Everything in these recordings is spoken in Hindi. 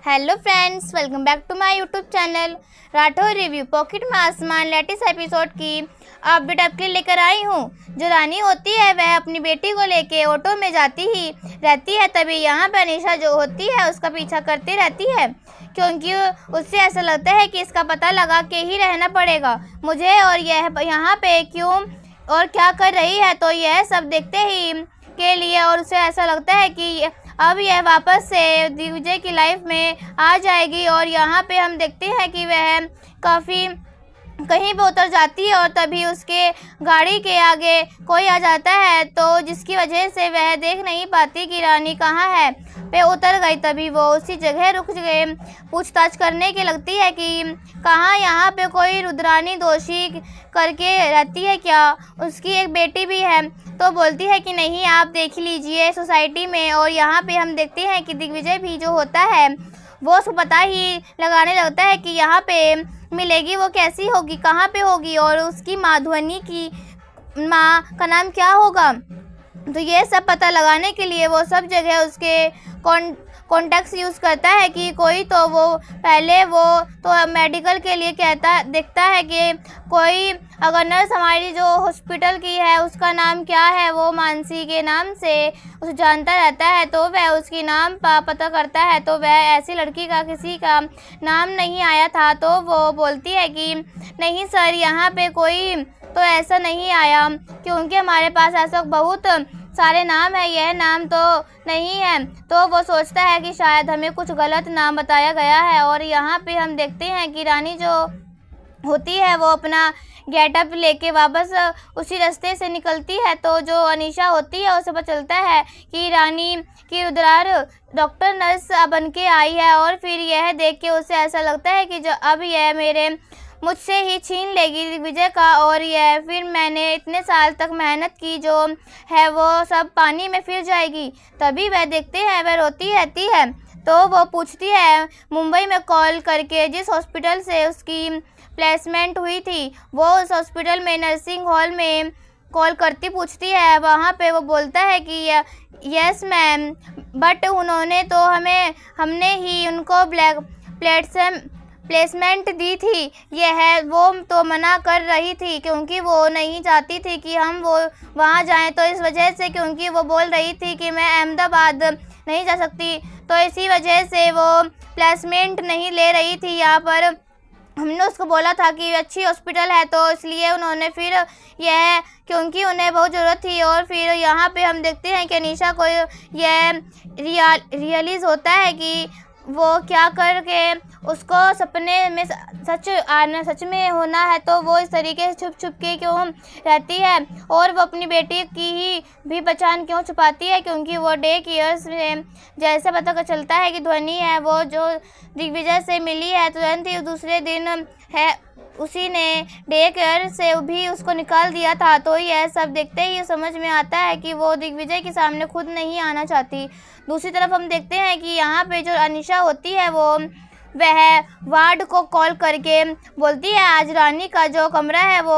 Hello friends, welcome back to my YouTube channel Rathore review pocket में आसमान लेटेस्ट एपिसोड की अपडेट आपके लिए लेकर आई हूँ। जो रानी होती है वह अपनी बेटी को लेके ऑटो में जाती ही रहती है, तभी यहाँ पर अनीशा जो होती है उसका पीछा करती रहती है, क्योंकि उससे ऐसा लगता है कि इसका पता लगा के ही रहना पड़ेगा मुझे, और यह यहाँ पे क्यों और क्या कर रही है। तो यह सब देखते ही के लिए और उसे ऐसा लगता है कि अब यह वापस से दिग्विजय की लाइफ में आ जाएगी। और यहाँ पे हम देखते हैं कि वह काफ़ी कहीं पे उतर जाती है और तभी उसके गाड़ी के आगे कोई आ जाता है, तो जिसकी वजह से वह देख नहीं पाती कि रानी कहाँ है पे उतर गई। तभी वो उसी जगह रुक गए, पूछताछ करने की लगती है कि कहाँ यहाँ पे कोई रुद्रानी दोषी करके रहती है क्या, उसकी एक बेटी भी है। तो बोलती है कि नहीं, आप देख लीजिए सोसाइटी में। और यहाँ पे हम देखते हैं कि दिग्विजय भी जो होता है वो उसको पता ही लगाने लगता है कि यहाँ पे मिलेगी वो कैसी होगी, कहाँ पे होगी और उसकी माधुवनी की माँ का नाम क्या होगा। तो ये सब पता लगाने के लिए वो सब जगह उसके कॉन्टैक्ट्स यूज़ करता है कि कोई तो वो पहले वो तो मेडिकल के लिए देखता है कि कोई अगर नर्स हमारी जो हॉस्पिटल की है उसका नाम क्या है, वो मानसी के नाम से उसे जानता रहता है। तो वह उसकी नाम पता करता है, तो वह ऐसी लड़की का किसी का नाम नहीं आया था। तो वो बोलती है कि नहीं सर, यहाँ पे कोई तो ऐसा नहीं आया, क्योंकि हमारे पास ऐसा बहुत सारे नाम है, यह नाम तो नहीं है। तो वो सोचता है कि शायद हमें कुछ गलत नाम बताया गया है। और यहाँ पे हम देखते हैं कि रानी जो होती है वो अपना गेटअप लेके वापस उसी रास्ते से निकलती है। तो जो अनीशा होती है उसे पता चलता है कि रानी की रुद्रार डॉक्टर नर्स बन के आई है। और फिर यह देख के उसे ऐसा लगता है कि जो अब यह मुझसे ही छीन लेगी दिग्विजय का, और यह फिर मैंने इतने साल तक मेहनत की जो है वो सब पानी में फिर जाएगी। तभी वह देखते हैं वह रोती रहती है। तो वो पूछती है मुंबई में कॉल करके जिस हॉस्पिटल से उसकी प्लेसमेंट हुई थी, वो उस हॉस्पिटल में नर्सिंग हॉल में कॉल करती पूछती है। वहाँ पे वो बोलता है कि यस मैम, बट उन्होंने तो हमने ही उनको प्लेसमेंट दी थी, यह वो तो मना कर रही थी क्योंकि वो नहीं चाहती थी कि हम वो वहाँ जाएं। तो इस वजह से, क्योंकि वो बोल रही थी कि मैं अहमदाबाद नहीं जा सकती, तो इसी वजह से वो प्लेसमेंट नहीं ले रही थी यहाँ पर। हमने उसको बोला था कि अच्छी हॉस्पिटल है, तो इसलिए उन्होंने फिर यह, क्योंकि उन्हें बहुत ज़रूरत थी। और फिर यहाँ पे हम देखते हैं कि अनीशा को यह रियलाइज़ होता है कि वो क्या करके उसको सपने में सच में होना है, तो वो इस तरीके से छुप छुप के क्यों रहती है और वो अपनी बेटी की ही भी पहचान क्यों छुपाती है, क्योंकि वो डे केयर्स में जैसे पता चलता है कि ध्वनि है वो जो दिग्विजय से मिली है, तुरंत ही दूसरे दिन है उसी ने डे केयर से भी उसको निकाल दिया था। तो यह सब देखते ही समझ में आता है कि वो दिग्विजय के सामने खुद नहीं आना चाहती। दूसरी तरफ हम देखते हैं कि यहाँ पे जो अनीशा होती है वो वह वार्ड को कॉल करके बोलती है आज रानी का जो कमरा है वो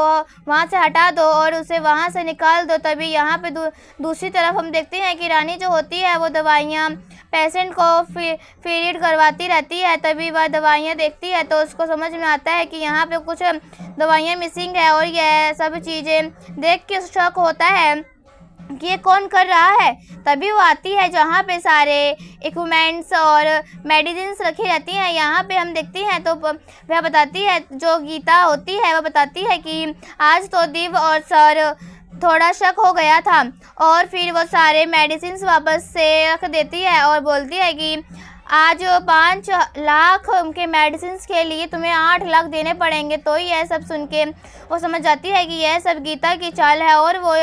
वहाँ से हटा दो और उसे वहाँ से निकाल दो। तभी यहाँ पे दूसरी तरफ हम देखते हैं कि रानी जो होती है वो दवाइयाँ पेशेंट को फीड करवाती रहती है। तभी वह दवाइयाँ देखती है तो उसको समझ में आता है कि यहाँ पे कुछ दवाइयाँ मिसिंग है, और यह सब चीज़ें देख के शौक होता है कि ये कौन कर रहा है। तभी वो आती है जहाँ पे सारे इक्विपमेंट्स और मेडिसिन्स रखी रहती हैं। यहाँ पे हम देखते हैं तो वह बताती है, जो गीता होती है वह बताती है कि आज तो दिव और सर थोड़ा शक हो गया था, और फिर वो सारे मेडिसिन्स वापस से रख देती है और बोलती है कि आज 5 लाख के मेडिसिन के लिए तुम्हें 8 लाख देने पड़ेंगे। तो यह सब सुन के वो समझ जाती है कि यह सब गीता की चाल है और वो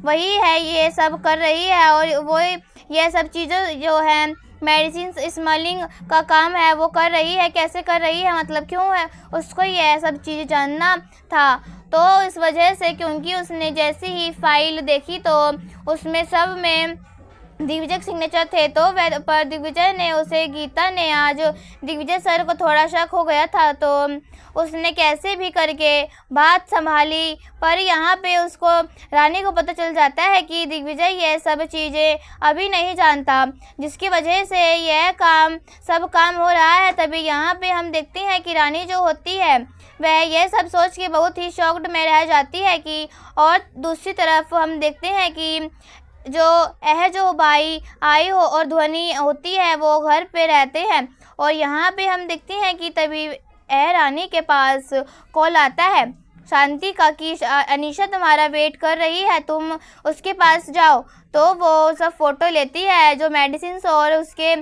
वही है ये सब कर रही है, और वो यह सब चीज़ें जो है मेडिसिन स्मगलिंग का काम है वो कर रही है। कैसे कर रही है, मतलब क्यों है, उसको यह सब चीज़ें जानना था। तो इस वजह से, क्योंकि उसने जैसी ही फाइल देखी तो उसमें सब में दिग्विजय सिग्नेचर थे। तो वह पर दिग्विजय ने उसे गीता ने आज दिग्विजय सर को थोड़ा शक हो गया था, तो उसने कैसे भी करके बात संभाली। पर यहाँ पे उसको रानी को पता चल जाता है कि दिग्विजय ये सब चीज़ें अभी नहीं जानता, जिसकी वजह से यह सब काम हो रहा है। तभी यहाँ पे हम देखते हैं कि रानी जो होती है वह यह सब सोच के बहुत ही शॉक्ड में रह जाती है कि, और दूसरी तरफ हम देखते हैं कि जो भाई आई हो और ध्वनि होती है वो घर पे रहते हैं। और यहाँ पे हम देखते हैं कि तभी रानी के पास कॉल आता है शांति का कि अनीशा तुम्हारा वेट कर रही है, तुम उसके पास जाओ। तो वो सब फ़ोटो लेती है जो मेडिसिन्स और उसके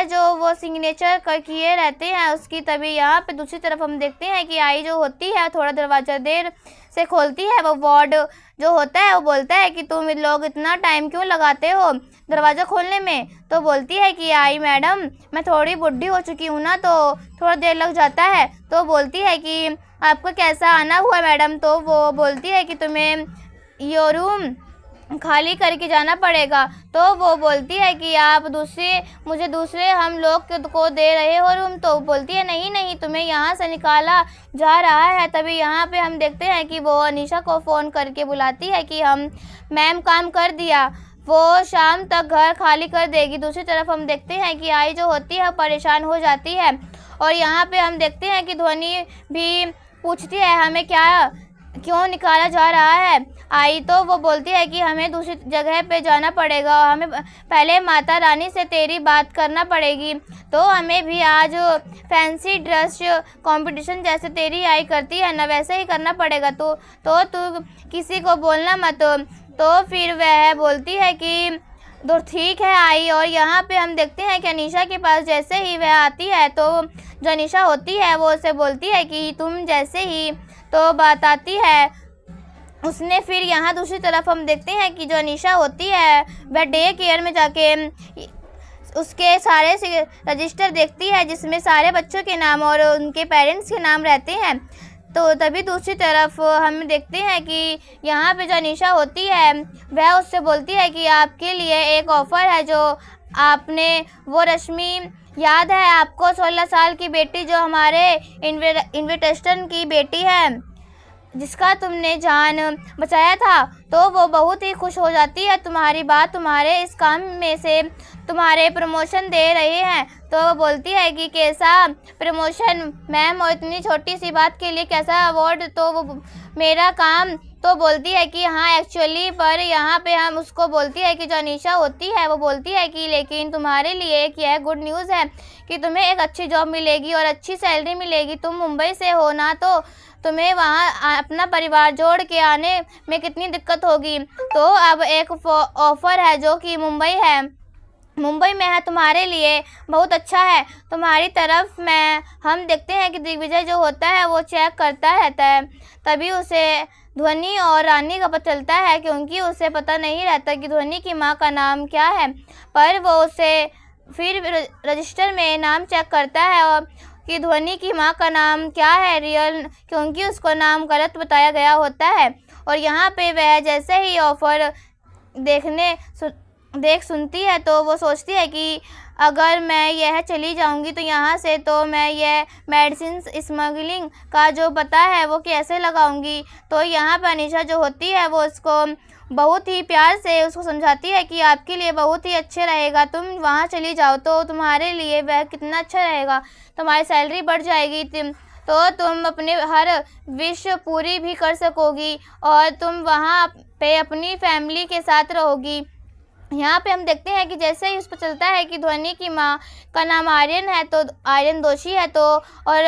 जो वो सिग्नेचर किए रहते हैं उसकी। तभी यहाँ पे दूसरी तरफ हम देखते हैं कि आई जो होती है थोड़ा दरवाज़ा देर से खोलती है। वो वार्ड जो होता है वो बोलता है कि तुम लोग इतना टाइम क्यों लगाते हो दरवाज़ा खोलने में। तो बोलती है कि आई मैडम मैं थोड़ी बुढ़ी हो चुकी हूँ ना, तो थोड़ा देर लग जाता है। तो बोलती है कि आपको कैसा आना हुआ मैडम। तो वो बोलती है कि तुम्हें ये रूम खाली करके जाना पड़ेगा। तो वो बोलती है कि आप मुझे दूसरे हम लोग को दे रहे हो रूम। तो बोलती है नहीं नहीं तुम्हें यहाँ से निकाला जा रहा है। तभी यहाँ पे हम देखते हैं कि वो अनीशा को फ़ोन करके बुलाती है कि मैम काम कर दिया, वो शाम तक घर खाली कर देगी। दूसरी तरफ हम देखते हैं कि आई जो होती है परेशान हो जाती है। और यहाँ पे हम देखते हैं कि ध्वनि भी पूछती है हमें क्यों निकाला जा रहा है आई। तो वो बोलती है कि हमें दूसरी जगह पे जाना पड़ेगा और हमें पहले माता रानी से तेरी बात करना पड़ेगी। तो हमें भी आज फैंसी ड्रेस कंपटीशन जैसे तेरी आई करती है ना वैसे ही करना पड़ेगा। तो तू किसी को बोलना मत। तो फिर वह बोलती है कि तो ठीक है आई। और यहाँ पे हम देखते हैं कि अनीशा के पास जैसे ही वह आती है तो जो अनीशा होती है वो उसे बोलती है कि तुम जैसे ही तो बात आती है उसने। फिर यहाँ दूसरी तरफ हम देखते हैं कि जो अनीशा होती है वह डे केयर में जाके उसके सारे रजिस्टर देखती है जिसमें सारे बच्चों के नाम और उनके पेरेंट्स के नाम रहते हैं। तो तभी दूसरी तरफ हम देखते हैं कि यहाँ पे जो अनीशा होती है वह उससे बोलती है कि आपके लिए एक ऑफ़र है जो आपने वो रश्मि याद है आपको 16 साल की बेटी जो हमारे इन्विटेशन की बेटी है जिसका तुमने जान बचाया था। तो वो बहुत ही खुश हो जाती है तुम्हारी बात, तुम्हारे इस काम में से तुम्हारे प्रमोशन दे रहे हैं। तो वो बोलती है कि कैसा प्रमोशन मैम और इतनी छोटी सी बात के लिए कैसा अवार्ड। तो वो मेरा काम। तो बोलती है कि हाँ एक्चुअली पर यहाँ पे हम उसको बोलती है कि जो अनीशा होती है वो बोलती है कि लेकिन तुम्हारे लिए एक यह गुड न्यूज़ है कि तुम्हें एक अच्छी जॉब मिलेगी और अच्छी सैलरी मिलेगी। तुम मुंबई से हो ना, तो तुम्हें वहाँ अपना परिवार जोड़ के आने में कितनी दिक्कत होगी। तो अब एक ऑफ़र है जो कि मुंबई में है, तुम्हारे लिए बहुत अच्छा है। तुम्हारी तरफ में हम देखते हैं कि दिग्विजय जो होता है वो चेक करता रहता है। तभी उसे ध्वनि और रानी का पता चलता है क्योंकि उसे पता नहीं रहता कि ध्वनि की माँ का नाम क्या है। पर वो उसे फिर रजिस्टर में नाम चेक करता है और कि ध्वनि की माँ का नाम क्या है रियल, क्योंकि उसको नाम गलत बताया गया होता है। और यहाँ पे वह जैसे ही ऑफ़र सुनती है तो वो सोचती है कि अगर मैं यह चली जाऊंगी तो यहाँ से तो मैं यह मेडिसिन स्मगलिंग का जो पता है वो कैसे लगाऊंगी। तो यहाँ पर अनीशा जो होती है वो उसको बहुत ही प्यार से उसको समझाती है कि आपके लिए बहुत ही अच्छे रहेगा, तुम वहाँ चली जाओ तो तुम्हारे लिए वह कितना अच्छा रहेगा, तुम्हारी सैलरी बढ़ जाएगी, तो तुम अपने हर विश पूरी भी कर सकोगी और तुम वहाँ पे अपनी फैमिली के साथ रहोगी। यहाँ पे हम देखते हैं कि जैसे ही उस पर चलता है कि ध्वनि की माँ का नाम आर्यन है तो आर्यन दोषी है, तो और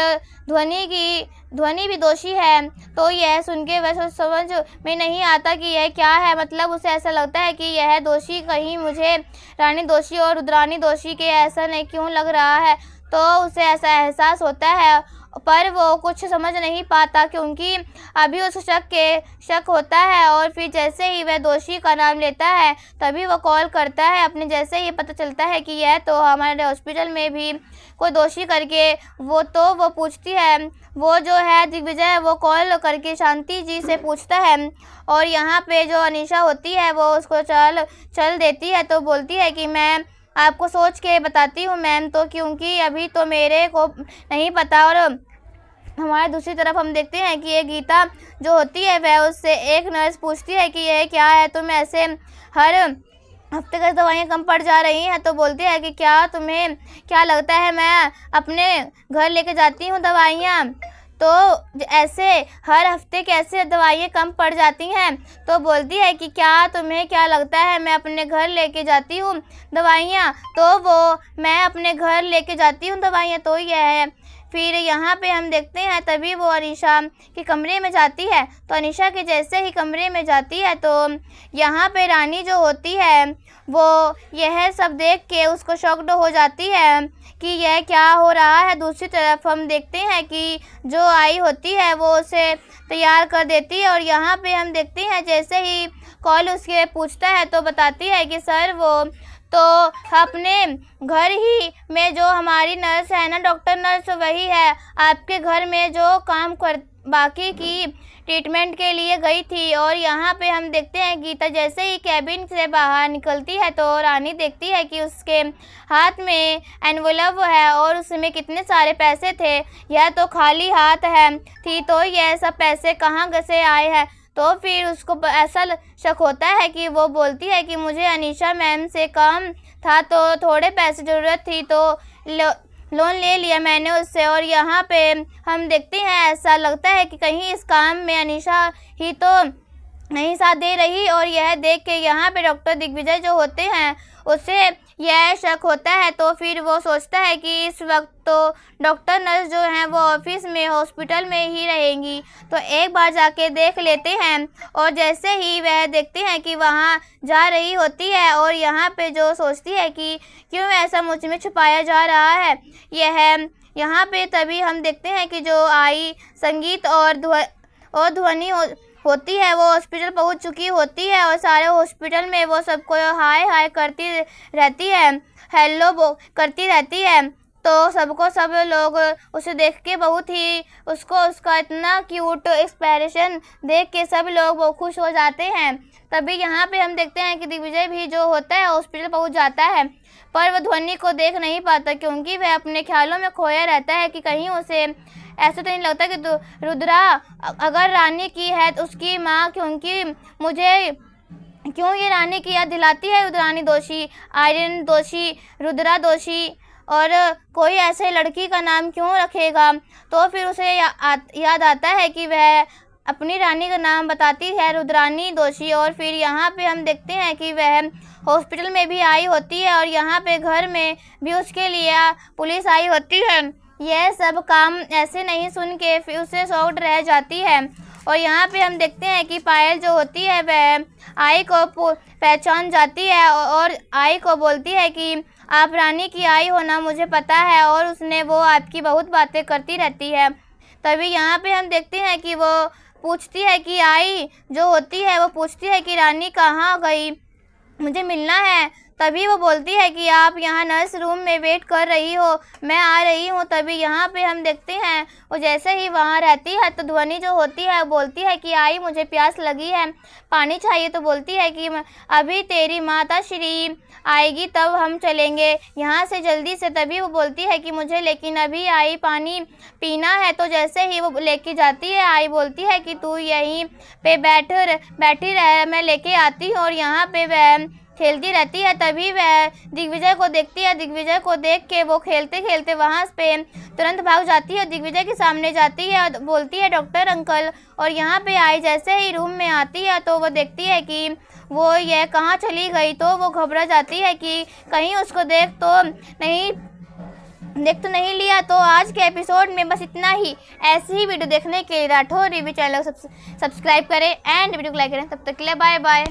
ध्वनि भी दोषी है। तो यह सुन के वैसे समझ में नहीं आता कि यह क्या है। मतलब उसे ऐसा लगता है कि यह दोषी कहीं मुझे रानी दोषी और रुद्रानी दोषी के ऐसा नहीं क्यों लग रहा है। तो उसे ऐसा एहसास होता है पर वो कुछ समझ नहीं पाता क्योंकि अभी उस शक होता है। और फिर जैसे ही वह दोषी का नाम लेता है तभी वो कॉल करता है अपने। जैसे ही पता चलता है कि यह तो हमारे हॉस्पिटल में भी कोई दोषी करके वो पूछती है, वो जो है दिग्विजय, वो कॉल करके शांति जी से पूछता है। और यहाँ पे जो अनीशा होती है वो उसको चल देती है। तो बोलती है कि मैं आपको सोच के बताती हूँ मैम, तो क्योंकि अभी तो मेरे को नहीं पता। और हमारे दूसरी तरफ हम देखते हैं कि ये गीता जो होती है वह उससे एक नर्स पूछती है कि यह क्या है, तुम ऐसे हर हफ्ते का दवाइयाँ कम पड़ जा रही हैं। तो बोलती है कि क्या तुम्हें क्या लगता है मैं अपने घर लेके जाती हूँ दवाइयाँ, तो ऐसे हर हफ्ते कैसे दवाइयाँ कम पड़ जाती हैं। तो बोलती है कि क्या तुम्हें क्या लगता है मैं अपने घर लेके जाती हूँ दवाइयाँ, तो वो मैं अपने घर लेके जाती हूँ दवाइयाँ, तो यह है। फिर यहाँ पे हम देखते हैं तभी वो अनीशा के कमरे में जाती है। तो अनीशा के जैसे ही कमरे में जाती है तो यहाँ पे रानी जो होती है वो यह सब देख के उसको शॉक्ड हो जाती है कि यह क्या हो रहा है। दूसरी तरफ हम देखते हैं कि जो आई होती है वो उसे तैयार कर देती है। और यहाँ पे हम देखते हैं जैसे ही कॉल उसके पूछता है तो बताती है कि सर वो तो अपने घर ही में जो हमारी नर्स है ना, डॉक्टर नर्स, वही है आपके घर में जो काम कर बाकी की ट्रीटमेंट के लिए गई थी। और यहाँ पे हम देखते हैं गीता जैसे ही कैबिन से बाहर निकलती है तो रानी देखती है कि उसके हाथ में एनवलप है और उसमें कितने सारे पैसे थे। यह तो खाली हाथ है थी, तो यह सब पैसे कहाँ से आए हैं। तो फिर उसको ऐसा शक होता है कि वो बोलती है कि मुझे अनीशा मैम से काम था तो थोड़े पैसे ज़रूरत थी तो लोन ले लिया मैंने उससे। और यहाँ पे हम देखते हैं ऐसा लगता है कि कहीं इस काम में अनीशा ही तो नहीं साथ दे रही। और यह देख के यहाँ पे डॉक्टर दिग्विजय जो होते हैं उसे यह शक होता है। तो फिर वो सोचता है कि इस वक्त तो डॉक्टर नर्स जो हैं वो ऑफिस में हॉस्पिटल में ही रहेंगी, तो एक बार जाके देख लेते हैं। और जैसे ही वह देखते हैं कि वहाँ जा रही होती है और यहाँ पे जो सोचती है कि क्यों ऐसा मुझ में छुपाया जा रहा है यहाँ पे तभी हम देखते हैं कि जो आई संगीत और ध्वनि होती है वो हॉस्पिटल पहुंच चुकी होती है। और सारे हॉस्पिटल में वो सबको हाय हाय करती रहती है, हेलो करती रहती है। तो सब लोग उसे देख के बहुत ही उसका इतना क्यूट एक्सप्रेशन देख के सब लोग वो खुश हो जाते हैं। तभी यहाँ पे हम देखते हैं कि दिग्विजय भी जो होता है हॉस्पिटल पहुँच जाता है, पर वह ध्वनि को देख नहीं पाता क्योंकि वह अपने ख्यालों में खोया रहता है कि कहीं उसे ऐसा तो नहीं लगता कि रुद्रा अगर रानी की है तो उसकी माँ, क्योंकि मुझे क्यों ये रानी की याद दिलाती है रुद्रानी दोषी, आर्यन दोषी, रुद्रा दोषी, और कोई ऐसे लड़की का नाम क्यों रखेगा। तो फिर उसे याद आता है कि वह अपनी रानी का नाम बताती है रुद्रानी दोषी। और फिर यहाँ पे हम देखते हैं कि वह हॉस्पिटल में भी आई होती है और यहाँ पे घर में भी उसके लिए पुलिस आई होती है। यह सब काम ऐसे नहीं सुन के फिर उसे शॉक्ड रह जाती है। और यहाँ पे हम देखते हैं कि पायल जो होती है वह आई को पहचान जाती है और आई को बोलती है कि आप रानी की आई हो ना, मुझे पता है, और उसने वो आपकी बहुत बातें करती रहती है। तभी यहाँ पे हम देखते हैं कि वो पूछती है कि आई जो होती है वो पूछती है कि रानी कहाँ गई, मुझे मिलना है। तभी वो बोलती है कि आप यहाँ नर्स रूम में वेट कर रही हो, मैं आ रही हूँ। तभी यहाँ पे हम देखते हैं वो जैसे ही वहाँ रहती है तो ध्वनि जो होती है बोलती है कि आई मुझे प्यास लगी है, पानी चाहिए। तो बोलती है कि अभी तेरी माता श्री आएगी तब हम चलेंगे यहाँ से जल्दी से। तभी वो बोलती है कि मुझे लेकिन अभी आई पानी पीना है। तो जैसे ही वो लेके जाती है आई बोलती है कि तू यहीं पे बैठी रह, मैं लेके आती हूँ। और यहाँ पे वह खेलती रहती है। तभी वह दिग्विजय को देखती है, दिग्विजय को देख के वो खेलते खेलते वहाँ पे तुरंत भाग जाती है, दिग्विजय के सामने जाती है और बोलती है डॉक्टर अंकल। और यहाँ पे आई जैसे ही रूम में आती है तो वो देखती है कि वो यह कहाँ चली गई। तो वो घबरा जाती है कि कहीं उसको देख तो नहीं लिया। तो आज के एपिसोड में बस इतना ही। ऐसी ही वीडियो देखने के लिए राठौर रिव्यू चैनल को सब्सक्राइब करें एंड वीडियो को लाइक करें। तब तक के लिए बाय बाय।